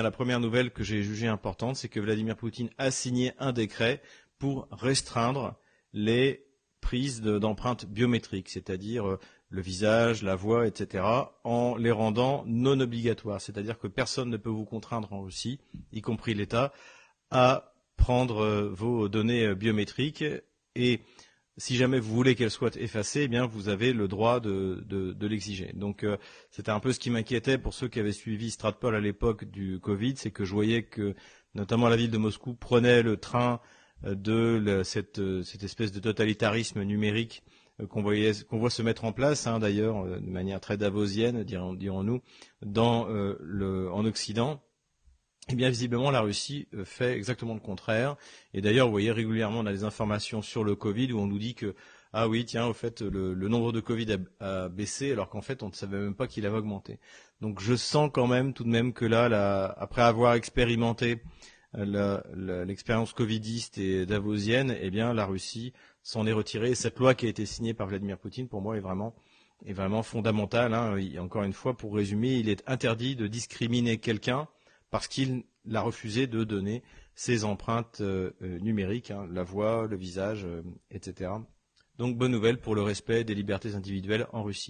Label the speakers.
Speaker 1: La première nouvelle que j'ai jugée importante, c'est que Vladimir Poutine a signé un décret pour restreindre les prises d'empreintes biométriques, c'est-à-dire le visage, la voix, etc., en les rendant non obligatoires. C'est-à-dire que personne ne peut vous contraindre en Russie, y compris l'État, à prendre vos données biométriques et si jamais vous voulez qu'elles soient effacées, eh bien vous avez le droit de l'exiger. Donc c'était un peu ce qui m'inquiétait pour ceux qui avaient suivi Stratpol à l'époque du Covid, c'est que je voyais que notamment la ville de Moscou prenait le train cette espèce de totalitarisme numérique qu'on voit se mettre en place, hein, d'ailleurs, de manière très davosienne, dirons-nous, en Occident. Eh bien, visiblement, la Russie fait exactement le contraire. Et d'ailleurs, vous voyez, régulièrement, on a des informations sur le Covid où on nous dit que, ah oui, tiens, au fait, le nombre de Covid a baissé, alors qu'en fait, on ne savait même pas qu'il avait augmenté. Donc, je sens quand même, tout de même, que là, après avoir expérimenté l'expérience covidiste et davosienne, eh bien, la Russie s'en est retirée. Et cette loi qui a été signée par Vladimir Poutine, pour moi, est vraiment fondamentale, hein. Encore une fois, pour résumer, il est interdit de discriminer quelqu'un parce qu'il a refusé de donner ses empreintes numériques, hein, la voix, le visage, etc. Donc bonne nouvelle pour le respect des libertés individuelles en Russie.